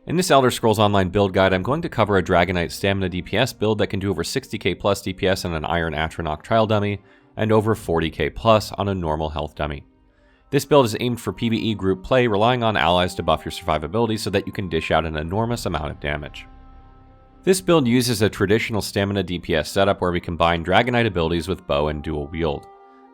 In this Elder Scrolls Online build guide, I'm going to cover a Dragonknight Stamina DPS build that can do over 60k plus DPS on an Iron Atronach trial dummy, and over 40k plus on a normal health dummy. This build is aimed for PvE group play, relying on allies to buff your survivability so that you can dish out an enormous amount of damage. This build uses a traditional Stamina DPS setup where we combine Dragonknight abilities with bow and dual wield.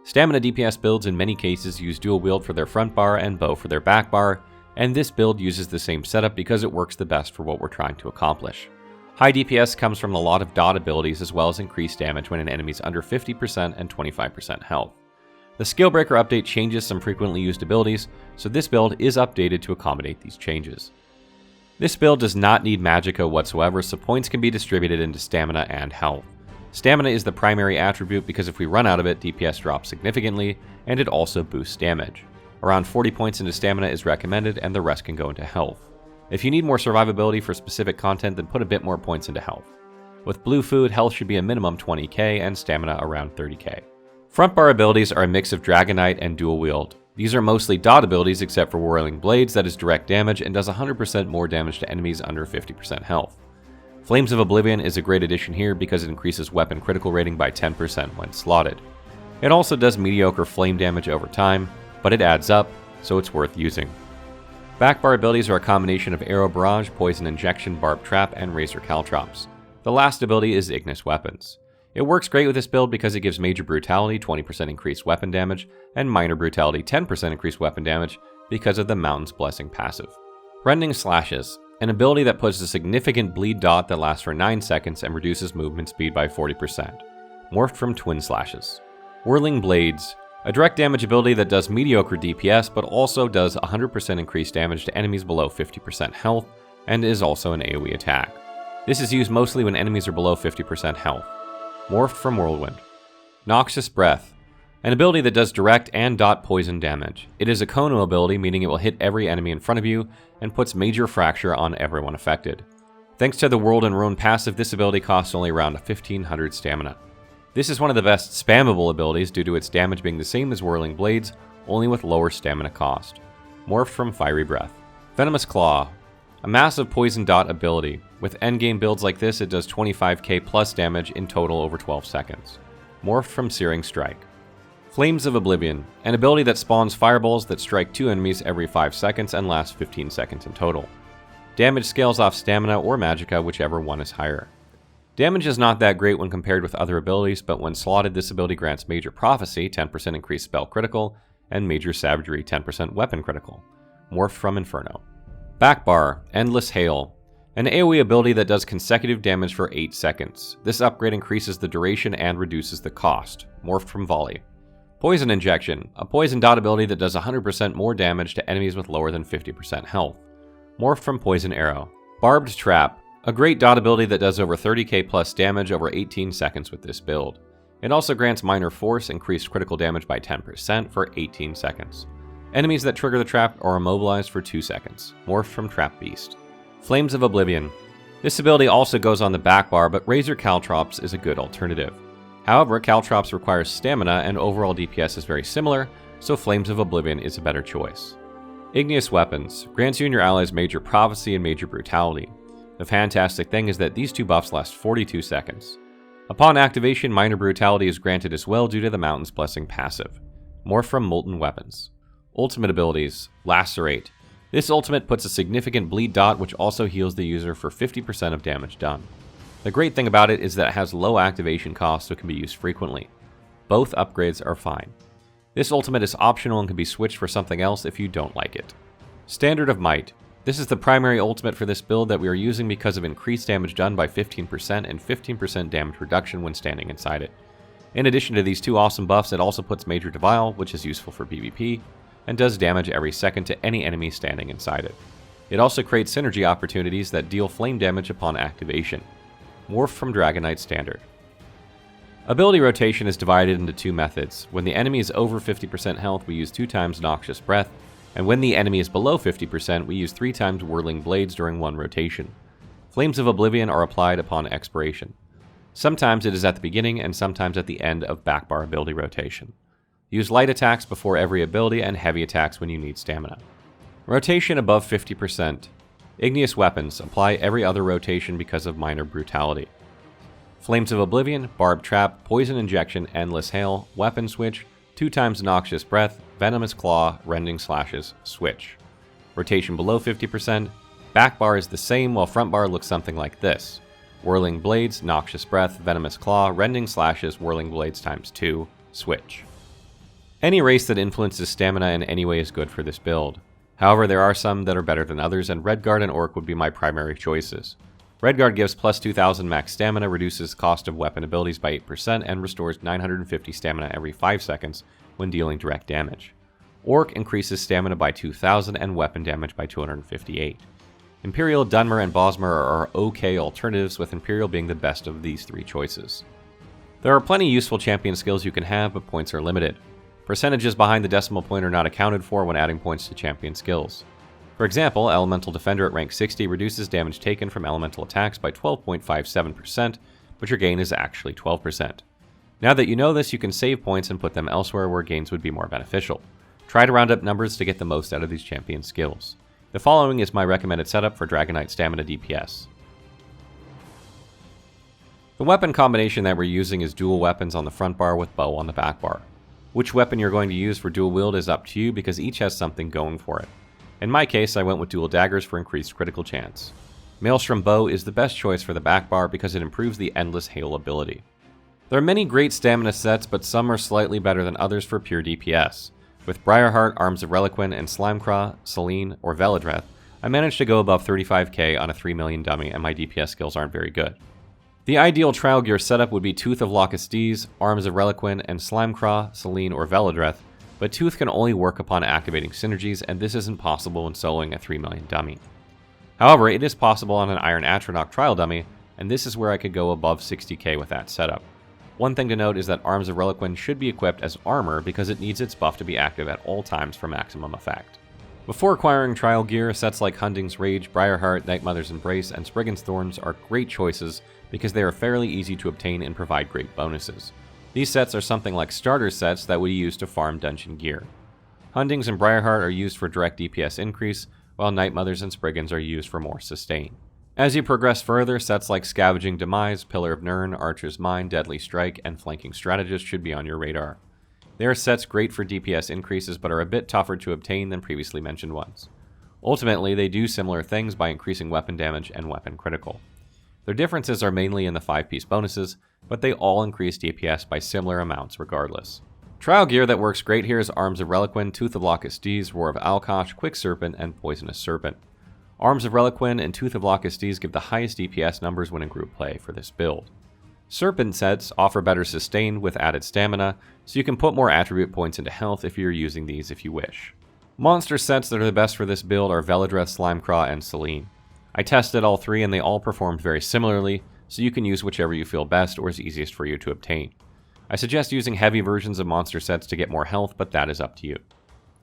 Stamina DPS builds in many cases use dual wield for their front bar and bow for their back bar, and this build uses the same setup because it works the best for what we're trying to accomplish. High DPS comes from a lot of dot abilities as well as increased damage when an enemy is under 50% and 25% health. The Scalebreaker update changes some frequently used abilities, so this build is updated to accommodate these changes. This build does not need magicka whatsoever, so points can be distributed into stamina and health. Stamina is the primary attribute because if we run out of it, DPS drops significantly, and it also boosts damage. Around 40 points into stamina is recommended, and the rest can go into health. If you need more survivability for specific content, then put a bit more points into health. With blue food, health should be a minimum 20k and stamina around 30k. Front bar abilities are a mix of Dragonknight and dual wield. These are mostly dot abilities except for Whirling Blades that is direct damage and does 100% more damage to enemies under 50% health. Flames of Oblivion is a great addition here because it increases weapon critical rating by 10% when slotted. It also does mediocre flame damage over time, but it adds up, so it's worth using. Backbar abilities are a combination of Arrow Barrage, Poison Injection, Barb Trap, and Razor Caltrops. The last ability is Ignis Weapons. It works great with this build because it gives Major Brutality 20% increased weapon damage, and Minor Brutality 10% increased weapon damage because of the Mountain's Blessing passive. Rending Slashes, an ability that puts a significant bleed dot that lasts for 9 seconds and reduces movement speed by 40%. Morphed from Twin Slashes. Whirling Blades, a direct damage ability that does mediocre DPS but also does 100% increased damage to enemies below 50% health, and is also an AoE attack. This is used mostly when enemies are below 50% health. Morphed from Whirlwind. Noxious Breath, an ability that does direct and dot poison damage. It is a Kono ability, meaning it will hit every enemy in front of you and puts major fracture on everyone affected. Thanks to the World and Ruin passive, this ability costs only around 1500 stamina. This is one of the best spammable abilities due to its damage being the same as Whirling Blades, only with lower stamina cost. Morphed from Fiery Breath. Venomous Claw, a massive poison dot ability. With endgame builds like this, it does 25k plus damage in total over 12 seconds. Morphed from Searing Strike. Flames of Oblivion, an ability that spawns fireballs that strike 2 enemies every 5 seconds and lasts 15 seconds in total. Damage scales off stamina or magicka, whichever one is higher. Damage is not that great when compared with other abilities, but when slotted, this ability grants Major Prophecy, 10% increased spell critical, and Major Savagery, 10% weapon critical. Morphed from Inferno. Backbar, Endless Hail, an AoE ability that does consecutive damage for 8 seconds. This upgrade increases the duration and reduces the cost. Morphed from Volley. Poison Injection, a poison dot ability that does 100% more damage to enemies with lower than 50% health. Morphed from Poison Arrow. Barbed Trap, a great dot ability that does over 30k plus damage over 18 seconds with this build. It also grants Minor Force, increased critical damage by 10% for 18 seconds. Enemies that trigger the trap are immobilized for 2 seconds. Morphed from Trap Beast. Flames of Oblivion. This ability also goes on the back bar, but Razor Caltrops is a good alternative. However, Caltrops requires stamina and overall DPS is very similar, so Flames of Oblivion is a better choice. Igneous Weapons grants you and your allies Major Prophecy and Major Brutality. The fantastic thing is that these two buffs last 42 seconds. Upon activation, Minor Brutality is granted as well due to the Mountain's Blessing passive. More from Molten Weapons. Ultimate abilities. Lacerate. This ultimate puts a significant bleed dot which also heals the user for 50% of damage done. The great thing about it is that it has low activation cost so it can be used frequently. Both upgrades are fine. This ultimate is optional and can be switched for something else if you don't like it. Standard of Might. This is the primary ultimate for this build that we are using because of increased damage done by 15% and 15% damage reduction when standing inside it. In addition to these two awesome buffs, it also puts Major Devile, which is useful for PvP, and does damage every second to any enemy standing inside it. It also creates synergy opportunities that deal flame damage upon activation. Morphed from Dragonknight Standard. Ability rotation is divided into two methods. When the enemy is over 50% health, we use 2 times Noxious Breath, and when the enemy is below 50%, we use 3 times Whirling Blades during one rotation. Flames of Oblivion are applied upon expiration. Sometimes it is at the beginning and sometimes at the end of backbar ability rotation. Use light attacks before every ability and heavy attacks when you need stamina. Rotation above 50%. Igneous Weapons, apply every other rotation because of minor brutality. Flames of Oblivion, Barb Trap, Poison Injection, Endless Hail, Weapon Switch, 2 times Noxious Breath, Venomous Claw, Rending Slashes, Switch. Rotation below 50%, back bar is the same while front bar looks something like this. Whirling Blades, Noxious Breath, Venomous Claw, Rending Slashes, Whirling Blades times 2, Switch. Any race that influences stamina in any way is good for this build. However, there are some that are better than others, and Redguard and Orc would be my primary choices. Redguard gives plus 2000 max stamina, reduces cost of weapon abilities by 8%, and restores 950 stamina every 5 seconds when dealing direct damage. Orc increases stamina by 2000 and weapon damage by 258. Imperial, Dunmer, and Bosmer are okay alternatives, with Imperial being the best of these 3 choices. There are plenty useful champion skills you can have, but points are limited. Percentages behind the decimal point are not accounted for when adding points to champion skills. For example, Elemental Defender at rank 60 reduces damage taken from elemental attacks by 12.57%, but your gain is actually 12%. Now that you know this, you can save points and put them elsewhere where gains would be more beneficial. Try to round up numbers to get the most out of these champion skills. The following is my recommended setup for Dragonknight Stamina DPS. The weapon combination that we're using is dual weapons on the front bar with bow on the back bar. Which weapon you're going to use for dual wield is up to you because each has something going for it. In my case, I went with dual daggers for increased critical chance. Maelstrom Bow is the best choice for the back bar because it improves the Endless Hail ability. There are many great stamina sets, but some are slightly better than others for pure DPS. With Briarheart, Arms of Reliquin, and Slimecraw, Selene, or Velidreth, I managed to go above 35k on a 3 million dummy, and my DPS skills aren't very good. The ideal trial gear setup would be Tooth of Lochastes, Arms of Reliquin, and Slimecraw, Selene, or Velidreth, but Tooth can only work upon activating synergies, and this isn't possible when soloing a 3 million dummy. However, it is possible on an Iron Atronach trial dummy, and this is where I could go above 60k with that setup. One thing to note is that Arms of Reliquin should be equipped as armor because it needs its buff to be active at all times for maximum effect. Before acquiring trial gear, sets like Hunding's Rage, Briarheart, Nightmother's Embrace, and Spriggan's Thorns are great choices because they are fairly easy to obtain and provide great bonuses. These sets are something like starter sets that we use to farm dungeon gear. Hunding's and Briarheart are used for direct DPS increase, while Nightmother's and Spriggan's are used for more sustain. As you progress further, sets like Scavenging Demise, Pillar of Nirn, Archer's Mind, Deadly Strike, and Flanking Strategist should be on your radar. They are sets great for DPS increases but are a bit tougher to obtain than previously mentioned ones. Ultimately, they do similar things by increasing weapon damage and weapon critical. Their differences are mainly in the 5-piece bonuses, but they all increase DPS by similar amounts regardless. Trial gear that works great here is Arms of Reliquin, Tooth of Lochastes, Roar of Alkosh, Quick Serpent, and Poisonous Serpent. Arms of Reliquin and Tooth of Lochastes give the highest DPS numbers when in group play for this build. Serpent sets offer better sustain with added stamina, so you can put more attribute points into health if you're using these if you wish. Monster sets that are the best for this build are Velidreth, Slimecraw, and Selene. I tested all 3 and they all performed very similarly, so you can use whichever you feel best or is easiest for you to obtain. I suggest using heavy versions of monster sets to get more health, but that is up to you.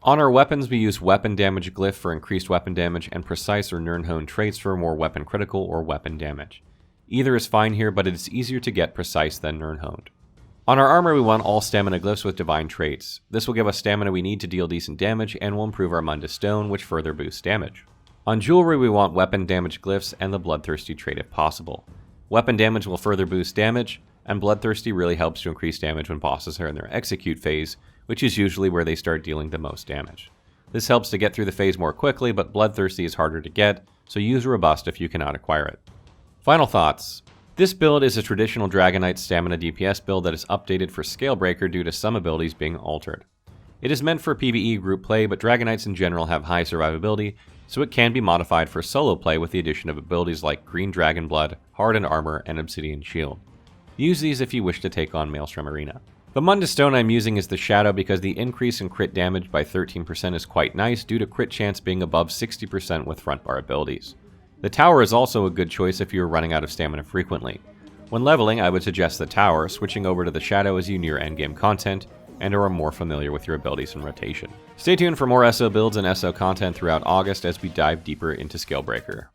On our weapons, we use Weapon Damage Glyph for increased weapon damage and Precise or Nirnhone traits for more weapon critical or weapon damage. Either is fine here, but it is easier to get Precise than Nirnhoned. On our armor, we want all stamina glyphs with divine traits. This will give us stamina we need to deal decent damage and will improve our Mundus Stone, which further boosts damage. On jewelry, we want weapon damage glyphs and the Bloodthirsty trait if possible. Weapon damage will further boost damage, and Bloodthirsty really helps to increase damage when bosses are in their execute phase, which is usually where they start dealing the most damage. This helps to get through the phase more quickly, but Bloodthirsty is harder to get, so use Robust if you cannot acquire it. Final thoughts. This build is a traditional Dragonknight Stamina DPS build that is updated for Scalebreaker due to some abilities being altered. It is meant for PvE group play, but Dragonites in general have high survivability, so it can be modified for solo play with the addition of abilities like Green Dragon Blood, Hardened Armor, and Obsidian Shield. Use these if you wish to take on Maelstrom Arena. The Mundus Stone I'm using is the Shadow because the increase in crit damage by 13% is quite nice due to crit chance being above 60% with front bar abilities. The Tower is also a good choice if you are running out of stamina frequently. When leveling, I would suggest the Tower, switching over to the Shadow as you near endgame content and are more familiar with your abilities and rotation. Stay tuned for more ESO builds and ESO content throughout August as we dive deeper into Scalebreaker.